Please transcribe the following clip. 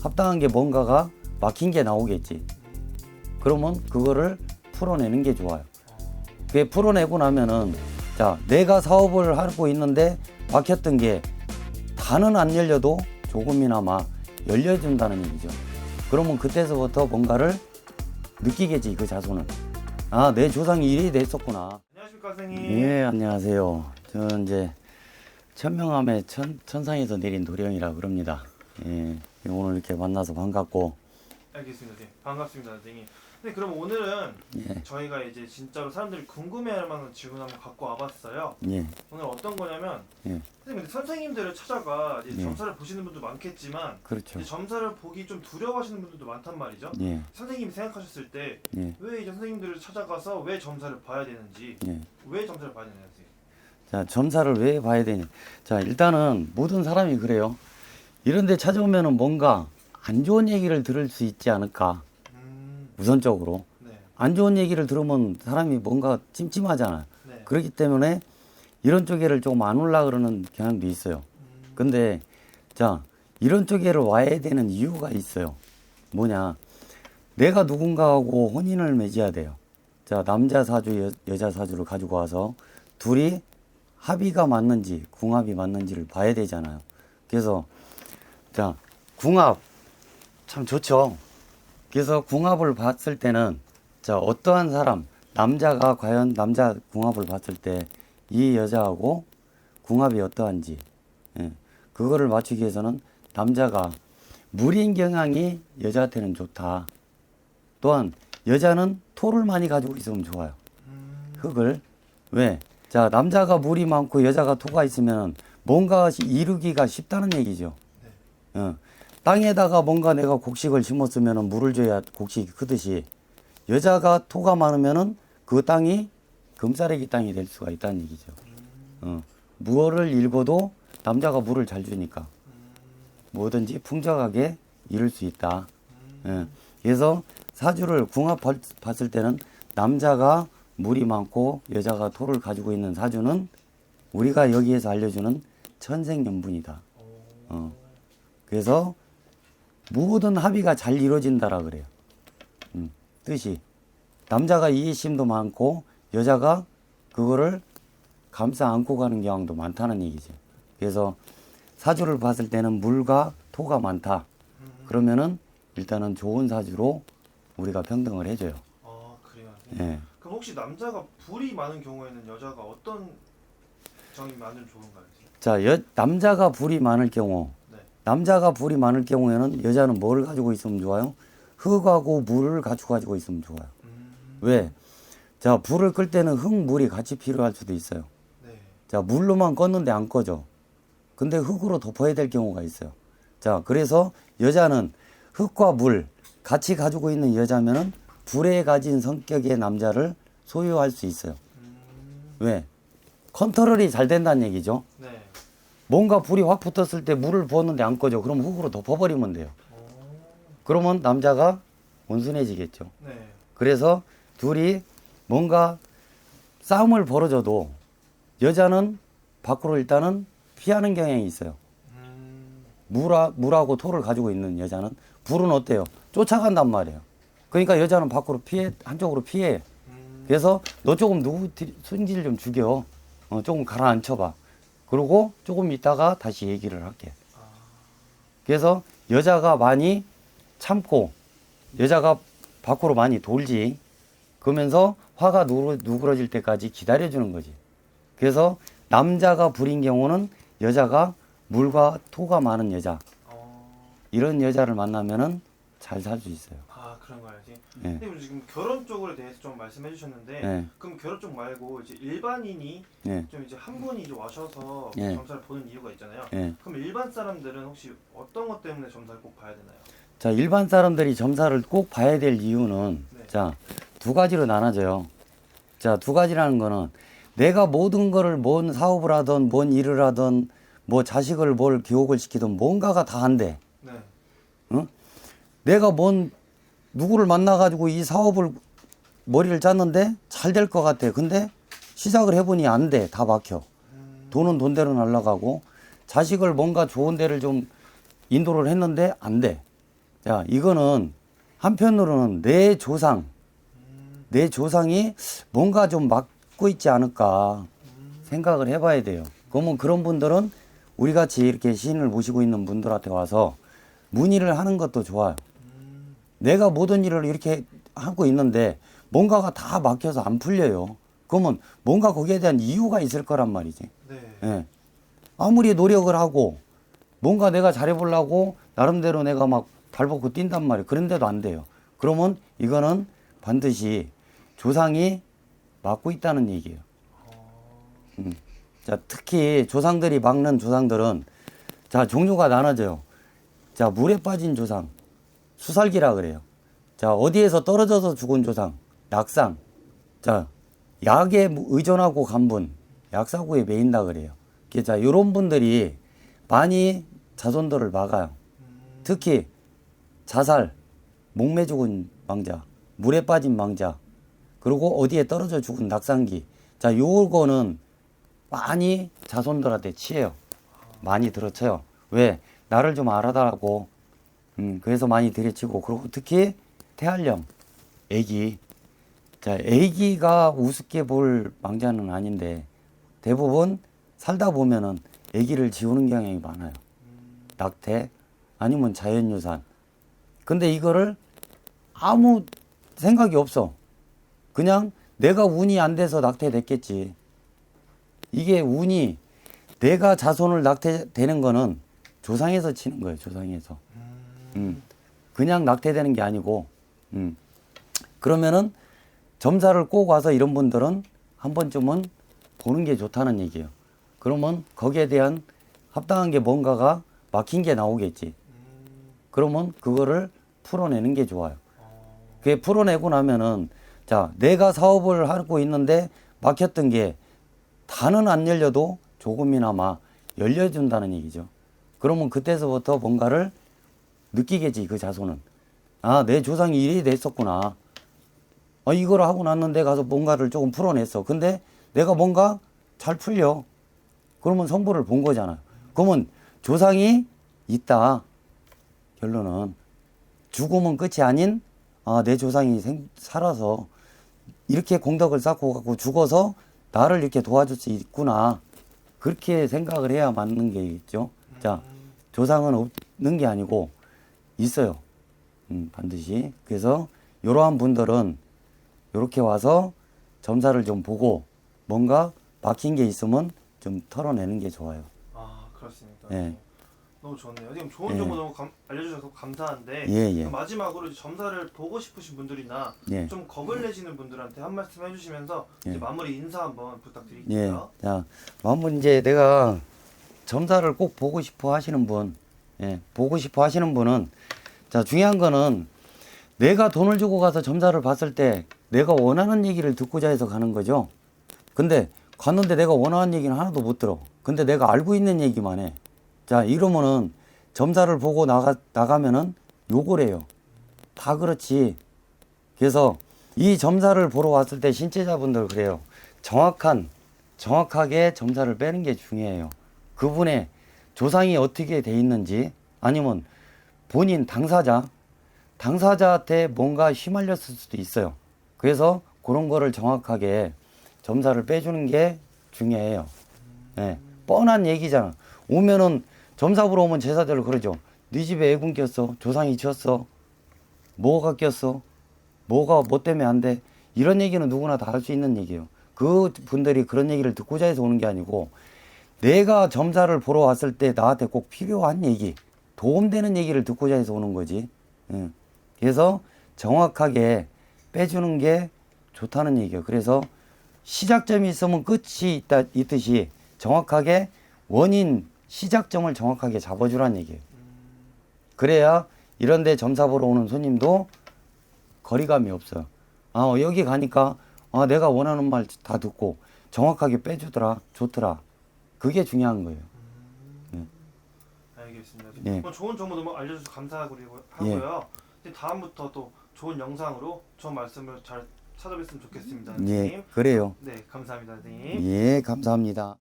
합당한 게 뭔가가 막힌 게 나오겠지. 그러면 그거를 풀어내는 게 좋아요. 그게 풀어내고 나면은 자, 내가 사업을 하고 있는데 막혔던 게 다는 안 열려도 조금이나마 열려준다는 얘기죠. 그러면 그때서부터 뭔가를 느끼겠지, 그 자손은. 아, 내 조상이 이래 됐었구나. 안녕하십니까 선생님. 예, 안녕하세요. 저는 이제 천명함의 천상에서 내린 도령이라 그럽니다. 예, 오늘 이렇게 만나서 반갑고. 알겠습니다 선생님. 반갑습니다 선생님. 네, 그럼 오늘은 예, 저희가 이제 진짜로 사람들이 궁금해할 만한 질문 한번 갖고 와봤어요. 예, 오늘 어떤 거냐면 예. 선생님, 근데 선생님들을 찾아가 이제 예. 점사를 보시는 분도 많겠지만 그렇죠. 이제 점사를 보기 좀 두려워하시는 분들도 많단 말이죠. 예, 선생님이 생각하셨을 때 예, 왜 이제 선생님들을 찾아가서 왜 점사를 봐야 되는지, 예. 왜 점사를 봐야 되는지. 자, 점사를 왜 봐야 되냐. 자, 일단은 모든 사람이 그래요. 이런 데 찾아오면은 뭔가 안 좋은 얘기를 들을 수 있지 않을까. 우선적으로. 네, 안 좋은 얘기를 들으면 사람이 뭔가 찜찜하잖아요. 네. 그렇기 때문에 이런 쪽에를 조금 안 올라 그러는 경향도 있어요. 근데 자, 이런 쪽에를 와야 되는 이유가 있어요. 뭐냐. 내가 누군가하고 혼인을 맺어야 돼요. 자, 남자 사주, 여자 사주를 가지고 와서 둘이 합의가 맞는지, 궁합이 맞는지를 봐야 되잖아요. 그래서 자, 궁합 참 좋죠. 그래서 궁합을 봤을 때는 자, 어떠한 사람, 남자가 과연 남자 궁합을 봤을 때 이 여자하고 궁합이 어떠한지, 예, 그거를 맞추기 위해서는 남자가 물인 경향이 여자한테는 좋다. 또한 여자는 토를 많이 가지고 있으면 좋아요. 흙을. 왜? 자, 남자가 물이 많고 여자가 토가 있으면 뭔가 이루기가 쉽다는 얘기죠. 땅에다가 뭔가 내가 곡식을 심었으면 물을 줘야 곡식이 크듯이 여자가 토가 많으면은 그 땅이 금싸레기 땅이 될 수가 있다는 얘기죠. 무엇을 일궈도 남자가 물을 잘 주니까 뭐든지 풍족하게 이룰 수 있다. 그래서 사주를 궁합 봤을 때는 남자가 물이 많고 여자가 토를 가지고 있는 사주는 우리가 여기에서 알려주는 천생연분이다. 그래서 모든 합의가 잘 이루어진다라 그래요. 뜻이 남자가 이해심도 많고 여자가 그거를 감싸 안고 가는 경향도 많다는 얘기죠. 그래서 사주를 봤을 때는 물과 토가 많다. 그러면은 일단은 좋은 사주로 우리가 평등을 해줘요. 아, 그래요. 예. 그럼 혹시 남자가 불이 많은 경우에는 여자가 어떤 점이 많으면 좋은가요? 자, 남자가 불이 많을 경우, 네. 남자가 불이 많을 경우에는 여자는 뭘 가지고 있으면 좋아요? 흙하고 물을 가지고 있으면 좋아요. 왜? 자, 불을 끌 때는 흙, 물이 같이 필요할 수도 있어요. 네. 자, 물로만 껐는데 안 꺼져. 근데 흙으로 덮어야 될 경우가 있어요. 자, 그래서 여자는 흙과 물 같이 가지고 있는 여자면은 불에 가진 성격의 남자를 소유할 수 있어요. 왜? 컨트롤이 잘 된다는 얘기죠. 네. 뭔가 불이 확 붙었을 때 물을 부었는데 안 꺼져. 그럼 흙으로 덮어버리면 돼요. 그러면 남자가 온순해지겠죠. 네. 그래서 둘이 뭔가 싸움을 벌어져도 여자는 밖으로 일단은 피하는 경향이 있어요. 물하고 토를 가지고 있는 여자는 불은 어때요? 쫓아간단 말이에요. 그러니까 여자는 밖으로 한쪽으로 피해. 그래서 너 조금 누구 승질 좀 죽여. 조금 가라앉혀봐. 그러고 조금 있다가 다시 얘기를 할게. 그래서 여자가 많이 참고 여자가 밖으로 많이 돌지. 그러면서 화가 누그러질 때까지 기다려주는 거지. 그래서 남자가 불인 경우는 여자가 물과 토가 많은 여자. 이런 여자를 만나면은 잘 살 수 있어요. 아, 그런가요? 예. 선생님 지금 결혼 쪽에 대해서 좀 말씀해 주셨는데 예. 그럼 결혼 쪽 말고 이제 일반인이 예. 좀 이제 한 분이 이제 와셔서 예. 점사를 보는 이유가 있잖아요. 예. 그럼 일반 사람들은 혹시 어떤 것 때문에 점사를 꼭 봐야 되나요? 자, 일반 사람들이 점사를 꼭 봐야 될 이유는 네. 자, 두 가지로 나눠져요. 자, 두 가지라는 거는 내가 모든 거를 뭔 사업을 하든 뭔 일을 하든 뭐 자식을 뭘 교육을 시키든 뭔가가 다 안 돼. 네. 응? 내가 누구를 만나가지고 이 사업을 머리를 짰는데 잘 될 것 같아. 근데 시작을 해보니 안 돼. 다 막혀. 돈은 돈대로 날아가고 자식을 뭔가 좋은 데를 좀 인도를 했는데 안 돼. 자, 이거는 한편으로는 내 조상이 뭔가 좀 막고 있지 않을까 생각을 해봐야 돼요. 그러면 그런 분들은 우리 같이 이렇게 신을 모시고 있는 분들한테 와서 문의를 하는 것도 좋아요. 내가 모든 일을 이렇게 하고 있는데 뭔가가 다 막혀서 안 풀려요. 그러면 뭔가 거기에 대한 이유가 있을 거란 말이지. 네. 예. 아무리 노력을 하고 뭔가 내가 잘해보려고 나름대로 내가 막 발벗고 뛴단 말이에요. 그런데도 안 돼요. 그러면 이거는 반드시 조상이 막고 있다는 얘기예요. 자, 특히 조상들이 막는 조상들은 자, 종류가 나눠져요. 자, 물에 빠진 조상, 수살기라 그래요. 자, 어디에서 떨어져서 죽은 조상, 약상. 자, 약에 의존하고 간 분, 약사구에 매인다 그래요. 자, 요런 분들이 많이 자손들을 막아요. 특히 자살, 목매 죽은 망자, 물에 빠진 망자, 그리고 어디에 떨어져 죽은 낙상기. 자, 요거는 많이 자손들한테 치여요. 많이 들어쳐요. 왜? 나를 좀 알아달라고. 그래서 많이 들이치고, 그리고 특히 태알령, 애기. 자, 애기가 우습게 볼 망자는 아닌데 대부분 살다 보면은 애기를 지우는 경향이 많아요. 낙태 아니면 자연유산. 근데 이거를 아무 생각이 없어. 그냥 내가 운이 안 돼서 낙태됐겠지. 이게 운이 내가 자손을 낙태되는 거는 조상에서 치는 거예요. 조상에서. 그냥 낙태되는 게 아니고. 그러면은 점사를 꼭 와서 이런 분들은 한 번쯤은 보는 게 좋다는 얘기예요. 그러면 거기에 대한 합당한 게 뭔가가 막힌 게 나오겠지. 그러면 그거를 풀어내는 게 좋아요. 그게 풀어내고 나면은 자, 내가 사업을 하고 있는데 막혔던 게 다는 안 열려도 조금이나마 열려준다는 얘기죠. 그러면 그때서부터 뭔가를 느끼겠지, 그 자손은. 아, 내 조상이 이래 됐었구나. 이걸 하고 났는데 가서 뭔가를 조금 풀어냈어. 근데 내가 뭔가 잘 풀려. 그러면 성부를 본 거잖아요. 그러면 조상이 있다. 결론은 죽음은 끝이 아닌 내 조상이 살아서 이렇게 공덕을 쌓고 갖고 죽어서 나를 이렇게 도와줄 수 있구나. 그렇게 생각을 해야 맞는 게 있죠. 자, 조상은 없는 게 아니고 있어요. 반드시. 그래서 이러한 분들은 이렇게 와서 점사를 좀 보고 뭔가 막힌 게 있으면 좀 털어내는 게 좋아요. 아, 그렇습니까? 예. 너무 좋네요. 지금 좋은 예. 정보 너무 알려주셔서 감사한데 예, 예. 그럼 마지막으로 이제 점사를 보고 싶으신 분들이나 예. 좀 겁을 내시는 분들한테 한 말씀 해주시면서 예. 이제 마무리 인사 한번 예. 부탁드릴게요. 자, 한번 이제 내가 점사를 꼭 보고 싶어 하시는 분, 보고 싶어 하시는 분은 자, 중요한 거는 내가 돈을 주고 가서 점사를 봤을 때 내가 원하는 얘기를 듣고자 해서 가는 거죠. 근데 갔는데 내가 원하는 얘기는 하나도 못 들어. 근데 내가 알고 있는 얘기만 해. 자, 이러면은 점사를 보고 나가면은 요거래요. 다 그렇지. 그래서 이 점사를 보러 왔을 때 신체자분들 그래요. 정확하게 점사를 빼는 게 중요해요. 그분의 조상이 어떻게 돼 있는지 아니면 본인 당사자한테 뭔가 휘말렸을 수도 있어요. 그래서 그런 거를 정확하게 점사를 빼주는 게 중요해요. 네, 뻔한 얘기잖아. 오면은 점사 보러 오면 제사대로 그러죠. 네 집에 애군 꼈어. 조상이 쳤어. 뭐가 꼈어. 뭐가 뭐 때문에 안 돼. 이런 얘기는 누구나 다 할 수 있는 얘기예요. 그 분들이 그런 얘기를 듣고자 해서 오는 게 아니고 내가 점사를 보러 왔을 때 나한테 꼭 필요한 얘기, 도움되는 얘기를 듣고자 해서 오는 거지. 그래서 정확하게 빼주는 게 좋다는 얘기예요. 그래서 시작점이 있으면 끝이 있듯이 정확하게 원인, 시작점을 정확하게 잡아주라는 얘기예요. 그래야 이런데 점사 보러 오는 손님도 거리감이 없어요. 여기 가니까 내가 원하는 말 다 듣고 정확하게 빼주더라, 좋더라. 그게 중요한 거예요. 알겠습니다. 예. 좋은 정보 너무 알려주셔서 감사하고요. 이제 다음부터 또 좋은 영상으로 좋은 말씀을 잘 찾아뵀으면 좋겠습니다. 선생님. 예, 그래요. 네, 감사합니다, 선생님. 예, 감사합니다.